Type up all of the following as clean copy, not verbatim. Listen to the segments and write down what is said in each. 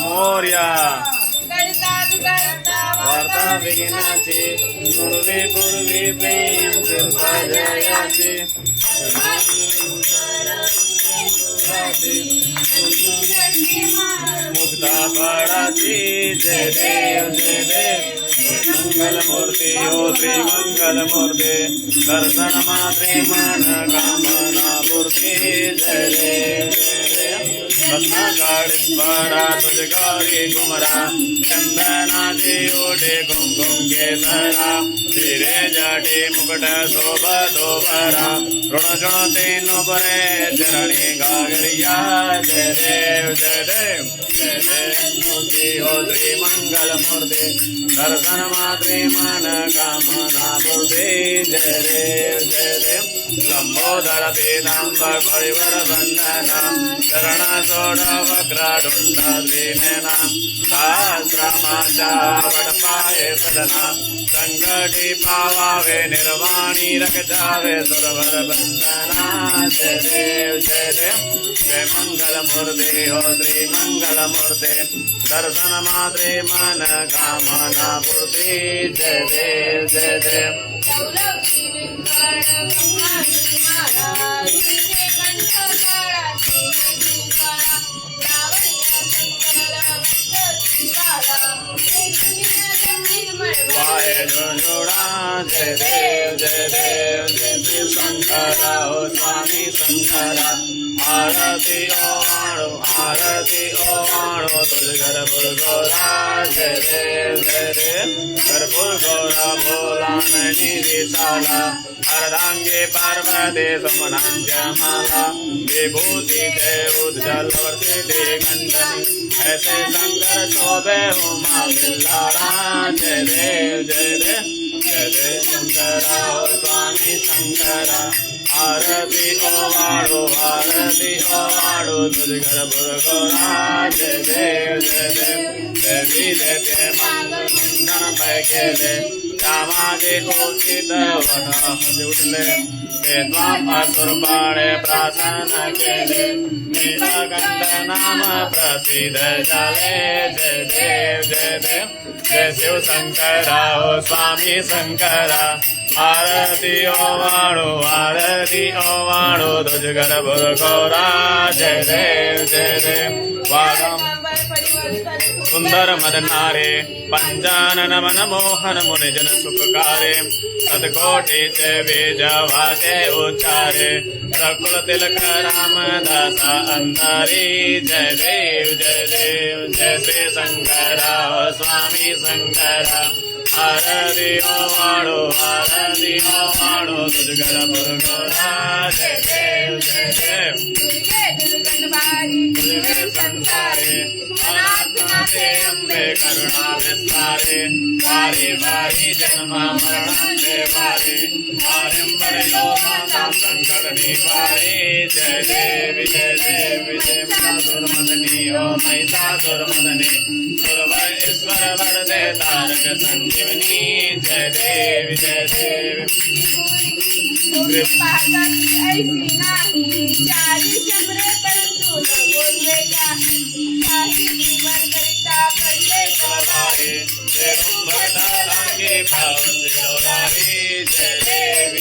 मोर्या करता वार्ता विघ्नाची पूर्वी पूर्वी प्रेम कृपा जयाची मुक्ता फळाची जय देव जय देव मंगल मूर्ती हो श्री मंगल मूर्ती दर्शन मात्रे मन कामना पूर्ती जय देव जय देव रत्ना गाडीत बडा तुझगारी कुमरा चंदनाची ओढे कुंकुम केसरा हिरे जाटे मुकुट शोभतो बरा ऋण जुणते नो परे चरणी गागरिया जय देव जय देव जय देव मूर्ति हो श्री मंगल मूर्ति दर्शन मात्रे मन कामना पूर्ति जय देव जय देव लंबोदर पीतांबर परिवर बंधना चरण सोड वक्राढुंड श्रीनयना सहस्रमाचा वडपाये सदना संकटी पावावे निर्वाणी रक्षावे सुरवर बंधना जय देव जय देव जय मंगल मूर्ति हो श्री मंगल मूर्ति दर्शन मात्रे मन कामना पूर्ति जय देव जय देव वाहे झुंझुड़ा जय देव जय देव जय शिव शंकरा हो स्वामी शंकरा आरती ओ वाणो तुझ गर्भुर गौरा जय देव जय देव गर्भुर गौरा भोला नैनी विशाला अर्धांगे पार्वती समनांजमाला विभूति जय उज्जल वर्षिते कंचनी ऐसे शंकर शोभे उमा बिल्लारा जय देव जय देव जय देव शंकरा हो स्वामी शंकरा आरती ओ वाणो तुझ गर्भुर गौरा जय देव जय देव देवी देते मंगन पैकेले रामाजे उचित वटा जुटले ते त्वाम असुर पाणे प्रार्थना केले नीलकंठ नाम प्रसिद्ध झाले जय देव जय देव जय शिव शंकरा हो स्वामी शंकरा आरती ओ वाणो तुझ गर्भुर गौरा जय देव जय देव वादम सुंदर मदनारे पंचानन मन मोहन मुनि जन सुखकारे सतकोटि चे बीजवाते उच्चारे रकुल तिलक रामदास अंतरी जय देव जय देव जय श्री शंकरा स्वामी शंकरा आरती ओ वाणो तुझ गर्भुर गौरा जय देव जय देव दुर्गे संसारे अनाथनाथे अम्बे करुणा विस्तारे वारी वारी जन्म मरण देवारे आरंभरे लोकानां संकट निवारे जय देव जय देव जय महिषासुरमर्दिनी ओ महिषासुरमर्दिनी सुरवर ईश्वर वरदे तारक संजीवनी जय देव जय देव ऐसी नाही चारी चमरे परंतु न बोलवे काही जीवन करिता पडले सवारे लागे पावसे जय देव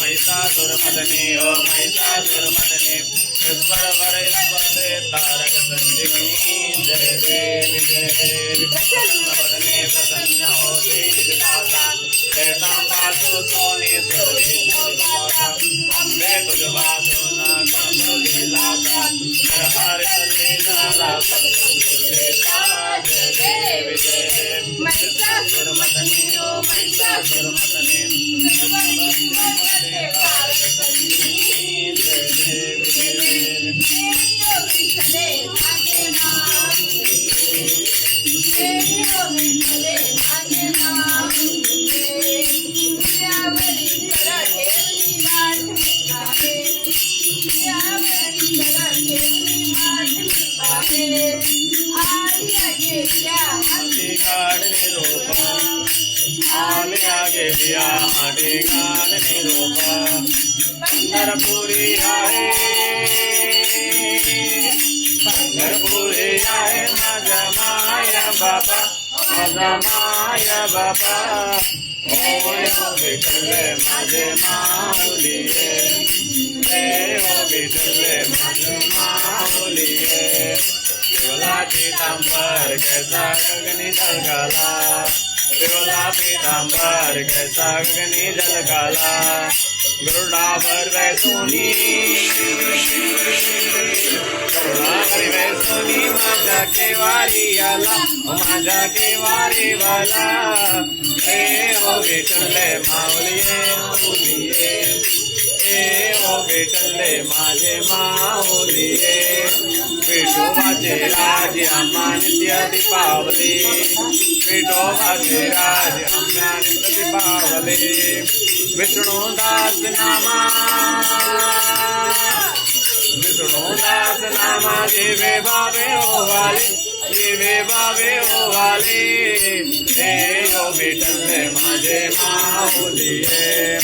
महिषासुरमर्दिनी ओ महिषासुरमर्दिनी ईश्वर वर ईश्वर तारक संजीवनी जय देव प्रसन्न प्रसन्न होते विधाता ऐसा पासो सोने सुरभि अम्बे तुझ वासो न करो लीलाता नर हर लीला जय देव महिषासुरमर्दिनी ओ महिषासुरमर्दिनी पंढरपुरी आहे पंढरपुरी आहे माझा माया बाबा, माझा माया बाबा. ओय ओ विठ्ठल माझे माऊलीये, ओ विठ्ठल माझे माऊलीये. पिवला पितांबर कैसा गगनी झळकाला, पिवला पितांबर कैसा गगनी झळकाला. गरुडावर बैसोनी, गरुडावर बैसोनी माझा केवारी आला, माझा केवारी वाला. ओ विठ्ठल माऊलिये माऊलिये, ओ विठ्ठल माझे माऊलिये. विठोबाचे राज आम्हा नित्य दीपावली, विठोबाचे राज आम्हा नित्य दीपावली. विष्णुदास नामा, विष्णुदास नामा जीवे बावे ओवाले, जीवे बावे ओवाले. ओ विठ्ठल माझे माऊलिये,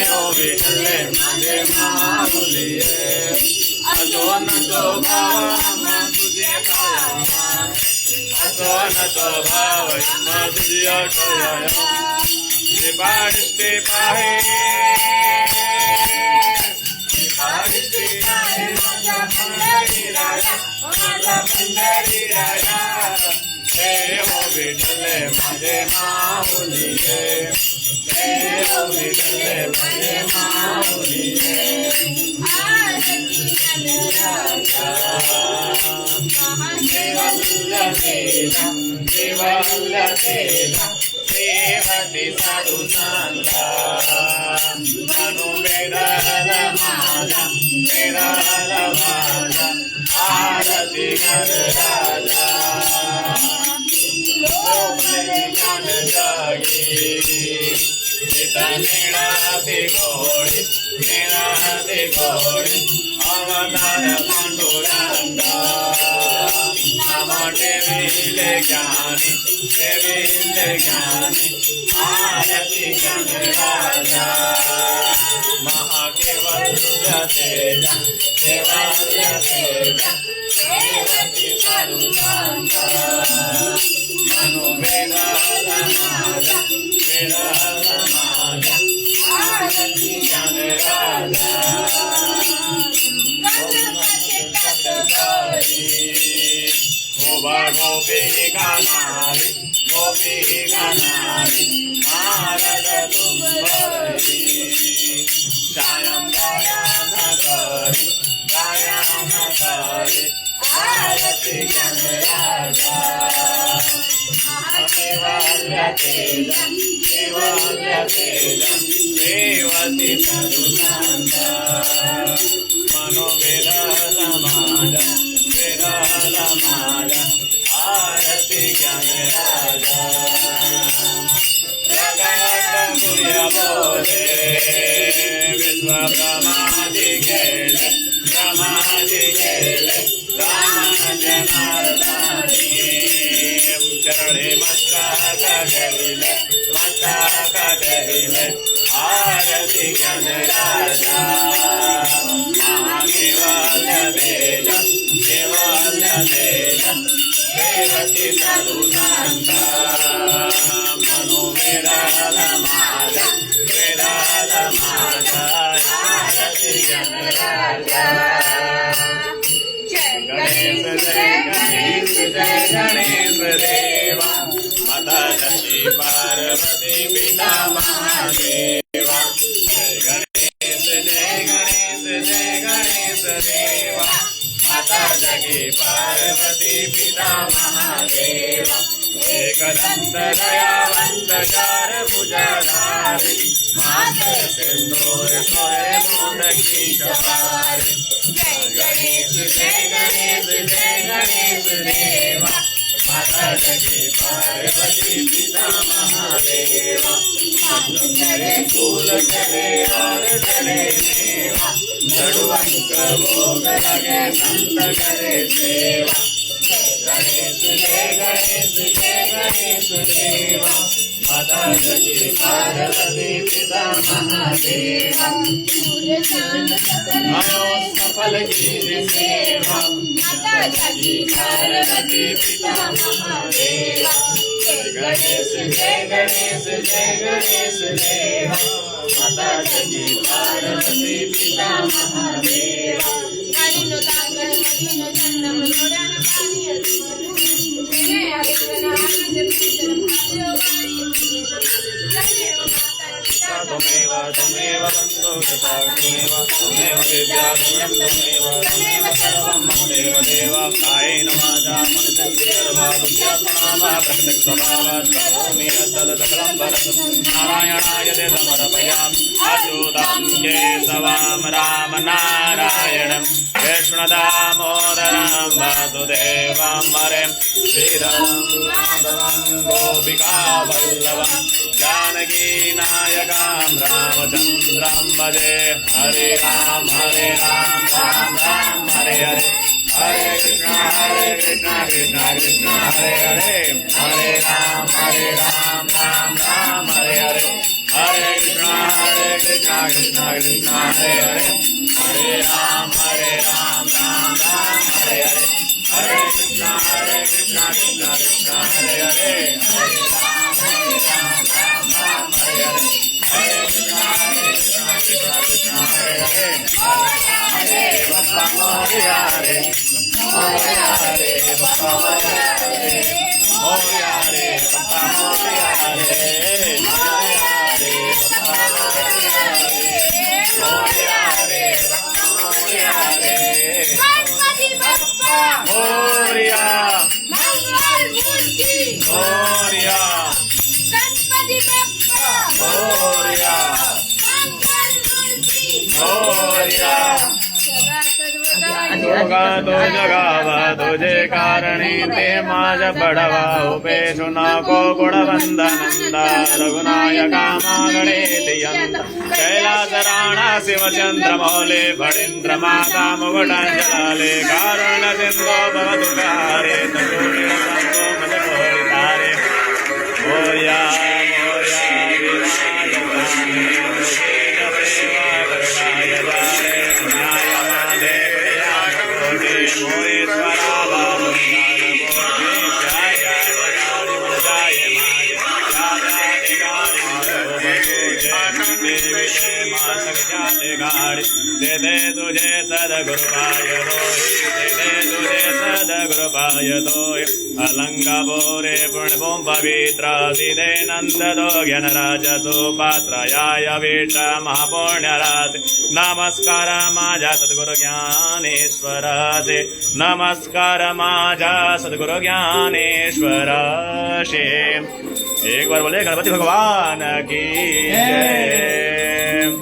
ओ विठ्ठल माझे माऊलिये. असो नसो भाव आम्हा तुझे काया, असो नसो भाव आम्हा तुझे काया. पाडते पाहे, पाडते आहे माझा पंढरी राजा, माझा पंढरी राजा. ओ विठ्ठल माझे माऊलिये, ओ विठ्ठल माझे माऊलिये. देवल्ल सेवा, देवल्ल सेवा, सेवती साधू संता. मनो वेदाल माझा, वेदाल माझा, आरती कर राजा. ज्ञान जागी गीता निळाती घोडी, निळाती घोडी. अवतार पांडुरंगा नाम ठेविले ज्ञानी, ठेविले ज्ञानी. आरती कर राजा. महाकेवल्य तेजा, केवल्य तेजा, सेवती साधू संता. मनो वेदाल माझा, वेदाल माझा, आरती कर राजा. गोपा गोपी गाणारी, गोपी गाणारी. नारद तुंबरी सायं गायन करी, गायन करी. आरती कर राजा. केवल्य तेजा, केवल्य तेजा, सेवती साधू संता. मनो वेदाल माझा, वेदाल माझा, आरती कर राजा. प्रगट गुह्य बोले, विश्व ब्रह्मादि केले, ब्रह्मादि केले. राम जनार्दनी चरणे मस्तक धरिले, मस्तक धरिले. आरती कर राजा. महाकेवल्य तेजा, केवल्य तेजा, सेवती साधू संता. मनो वेदाल माझा, वेदाल माझा, आरती कर राजा. गणेश जय गणेश, जय गणेश देवा. माता लक्ष्मी पार्वती पिता महादेवा. जय गणेश, जय गणेश, जय गणेश देवा. माता जगी पार्वती पिता महादेवा. एकदंत दयावंत चार भुजधारी. मातर सिंदूर सोहे मोदकी शवारी. जय गणेश, जय गणेश, जय गणेश देवा. माता जगी पार्वती पिता महादेवा. करे फूल करे और करे देवा. लडुअंक भोग लगे संत करे सेवा. गणेश, जय गणेश, जय गणेश देवा. माता सती पार्वती पिता महादेव सूर्य चांद आयो सफल की सेवा माता सती पार्वती पिता महादेव जय गणेश जय गणेश जय गणेश देवा माता सती पार्वती पिता महादेव मणिनो तांगण मणिनो चंदन लोडन पानी तेरे आदित्य आनंद पूजन भालो वाणी जय माता पिता त्वमेव त्वमेव बन्धो त्वमेव त्वमेव विद्या त्वमेव त्वमेव सर्वं मम देव देव कायेन वाचा मनसेन्द्रियर्वा बुद्ध्यात्मना प्रत्यक्षभावात् करोमि यत्तदसकलं वरदं नारायणाय ते समर्पयामि अच्युतं केशवं रामनारायणं कृष्णदामोदरं वासुदेवं हरिं श्रीधरं माधवं गोपिकावल्लभं जानकीनायकं रामचन्द्रं भजे हरे राम राम राम हरे हरे हरे कृष्ण कृष्ण कृष्ण हरे हरे हरे राम राम राम हरे हरे हरे कृष्ण कृष्ण कृष्ण हरे हरे हरे राम राम राम हरे हरे हरे कृष्ण कृष्ण कृष्ण हरे हरे हरे राम राम हरे हरे हरे कृष्ण कृष्ण हरे हरे हरे बप्पा मोरिया रे मोरिया रे बप्पा मोरिया रे मोरिया रे बप्पा मोरिया रे मोरिया रे बप्पा मोरिया रे मोरिया रे बप्पा मोरिया रे गणपति बप्पा मोरिया मंगल मूर्ति मोरिया गणपति बप्पा मोरिया मंगल मूर्ति मोरिया सदा सर्वदा योगा तो जगावा तुझे कारणी ते माज बडवा उपेशु नको गुणवंदनंदा रघुनायका मागणे तियं कैलासराणा शिवचंद्र मौले भड़ींद्र माता मुकुटांजलाले कारण सिंधो भवतु कारे तूर्य संतो मज तारे मोरिया मोरिया दे तुझे सदगुरुपाय दे तुझे सदगुरुपाय अलंगा बोरे पुण्यं पवित्र सिदे नंद दो ज्ञानराज सुपात्राय वीट महापुण्यराशि नमस्कार माझा सद्गुरु ज्ञानेश्वर से नमस्कार माझा सद्गुरु ज्ञानेश्वर से एक बार बोले गणपति भगवान की जय।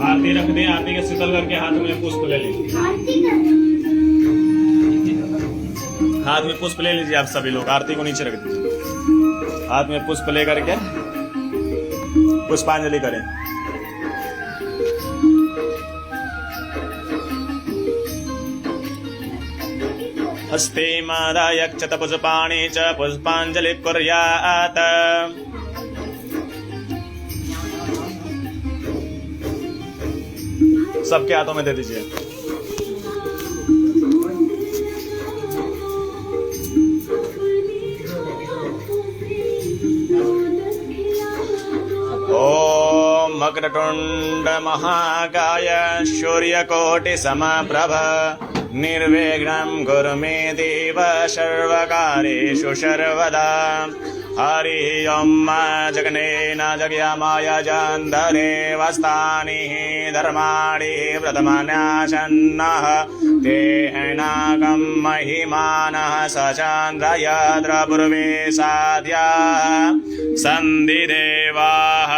आरती रख दें, आरती के शीतल करके हाथ में पुष्प ले लीजिए। हाथ में पुष्प ले लीजिए आप सभी लोग, आरती को नीचे रख दीजिए। हाथ में पुष्प ले करके पुष्पांजलि करें। हस्ते मादाय क्षत पुष्पाणि च पुष्पांजलि कुर्यात्। सबके हाथों में दे दीजिए। ओम वक्रतुण्ड महाकाय सूर्यकोटि समप्रभ निर्विघ्नं कुरु मे देव सर्वकार्येषु सर्वदा। हरि ओम जगनेन जगयामाय जन्धरे वस्तानि धर्माणि प्रथमन्यासन्नः तेनाकं महिमानः सचन्द्रयत्र पूर्वे साध्याः सन्धिदेवाः।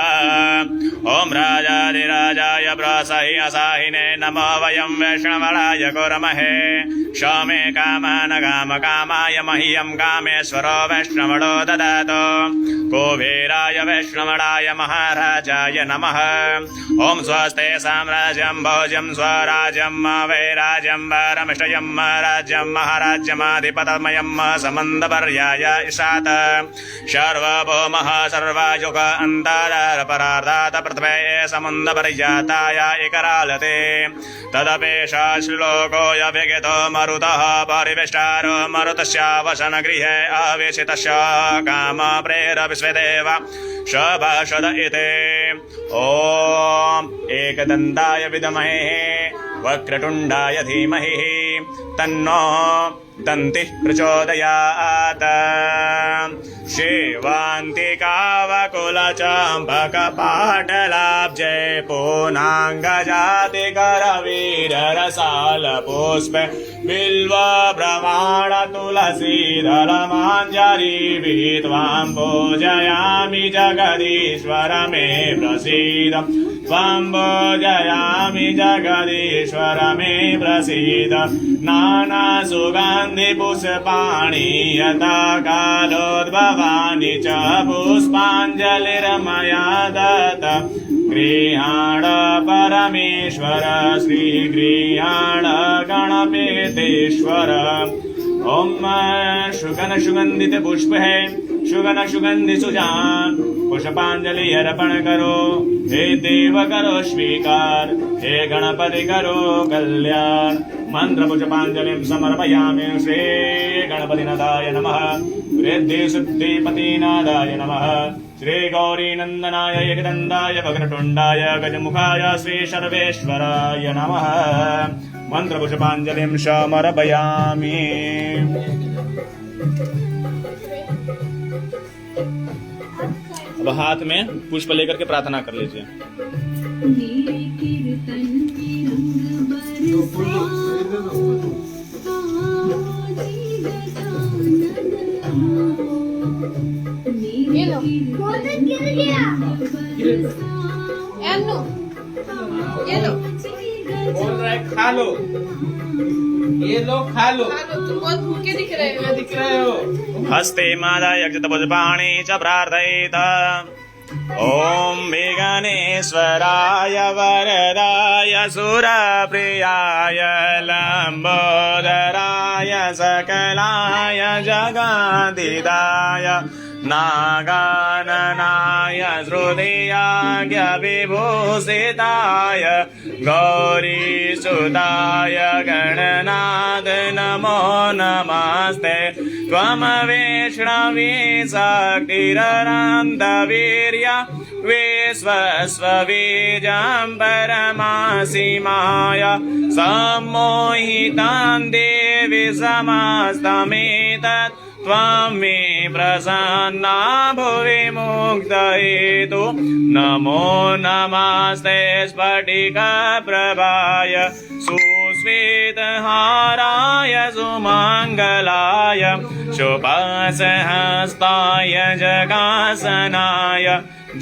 ओम राजाधिराजाय प्रसहि असाहिने नमो वयं वैष्णवाय कुर्महे शमे कामन काम कामाय मह्यं कामेश्वरो वैष्णवो ददातु कुबेराय वैष्णवाय महाराजाय नमः। ओम स्वस्ते साम्राज्यं भोज्यं स्वराज्यं वैराज्यं वरमिष्टयं राज्यं महाराज्यमाधिपतमयं समन्दपर्याय ईशात सर्वभौमः सर्वयुग अन्तरपरार्धात् पृथ्वे समुन्दपर्याताय एकरालते तदपेश श्लोकोऽय विगतो मरुतः परिवेष्टारो मरुतस्य वसनगृहे आवेशितस्य कामप्रेर विश्वदेव शभाषद इति। ॐ एकदन्ताय विद्महे वक्रतुण्डाय धीमहि तन्नो दन्तिः प्रचोदयात्। शेवान्तिकावकुलचम्पकपाटलाब्जे पूर्णाङ्गजातिकरवीररसालपुष्पे बिल्वप्रमाणतुलसीदलमाञ्जरी त्वां पूजयामि जगदीश्वर मे प्रसीद त्वां पूजयामि जगदीश्वर मे प्रसीद। नानासुगन्धिपुष्पाणि यथा कालोद्भवानि च पुष्पाञ्जलिर्मया दत्त गृहाण परमेश्वर श्रीगृहाण गणपतेश्वर। ओम सुगन सुगंधित पुष्प है सुगन सुगंधि सुजान पुष्पांजलि अर्पण करो हे देव करो स्वीकार हे गणपति करो कल्याण। मंत्र पुष्पांजलिं समर्पयामि श्री गणपतिनाथाय नमः वृद्धि सिद्धिपतिनाथाय नमः श्री गौरी नंदनाय एकदंताय वक्रतुंडाय गजमुखाय श्री सर्वेश्वराय नमः। मंत्र पुष्पांजलिं समर्पयामि। अब हाथ में पुष्प लेकर के प्रार्थना कर लीजिए। ये लो गिर गया एन्नो ये लो बोल रहा है खा लो ये लो खा लो तुम बहुत भूखे दिख रहे हो। हस्ते मादाय पुष्पाणि च प्रार्थयेत। ओम विघ्नेश्वराय वरदाय सुरप्रियाय लंबोदराय सकलाय जगदिदाय नागाननाय हृदयाज्ञ विभूषिताय गौरीसुताय गणनाथ नमो नमस्ते। त्वमवैष्णवी शक्तिरनन्तवीर्य विश्वस्वबीजं परमासीमाय सम्मोहितां देवी समस्तमेतत् त्वां मे प्रसन्ना भुवि मुक्तहेतु। नमो नमस्ते स्फटिकप्रभाय सुश्वेतहाराय सुमङ्गलाय शुभसहस्ताय जगासनाय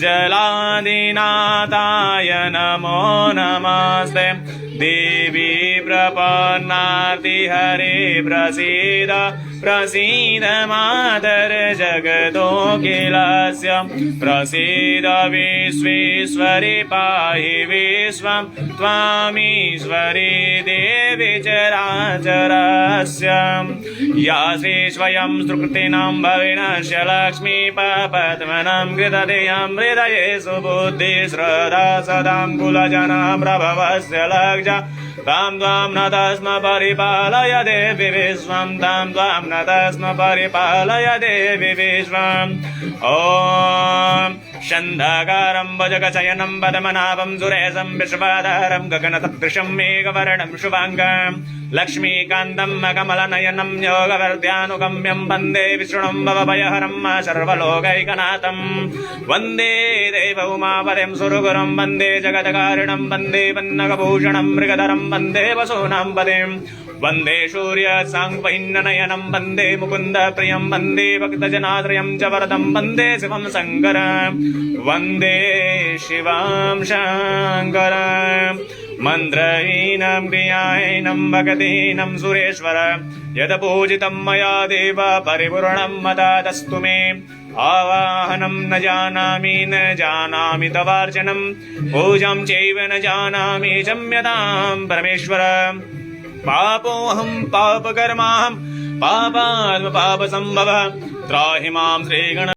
जलादिनाथाय नमो नमस्ते। देवी प्रपन्नाति हरे प्रसीद प्रसीद मातर जगदोऽखिलस्य प्रसीद विश्वेश्वरि पाहि विश्वं त्वामीश्वरी देवी चराचरस्य। या श्री स्वयं सुकृतिनां भविनश्य लक्ष्मीपद्मनं कृतधियं हृदये सुबुद्धि श्रद्धा सदां कुलजनां प्रभवस्य लक्ष्य तां त्वां न तस्म परिपालय देवि विश्वं तां त्वां न नतस्म परिपालय देवि विश्वम् ॐ शन्धाकारं भुजगशयनं पद्मनाभं सुरेशं विश्वाधारं गगनसदृशं मेघवर्णं शुभाङ्गं लक्ष्मीकान्तं कमलनयनं योगवर्ध्यानुगम्यं वन्दे विष्णुं भवभयहरं सर्वलोकैकनाथं वन्दे देवउमापतिं सुरगुरुं वन्दे जगत्कारिणं वन्दे पन्नगभूषणं मृगधरं वन्दे वसूनां पतिं वन्दे सूर्यसाङ्गपहिन्नयनं वन्दे मुकुन्दप्रियं वन्दे भक्तजनाश्रयं च वरदं वन्दे शिवं शङ्करं वन्दे शिवां शङ्करं मन्त्रहीनं क्रियाहीनं भक्तिहीनं सुरेश्वर यदपूजितं मया देव परिपूर्णं मदादस्तु मे आवाहनं न जानामि तवार्चनं पूजां चैव न जानामि क्षम्यतां परमेश्वर पापोऽहं पापकर्माहं पापात्मपापसम्भवः त्राहि मां श्रीगण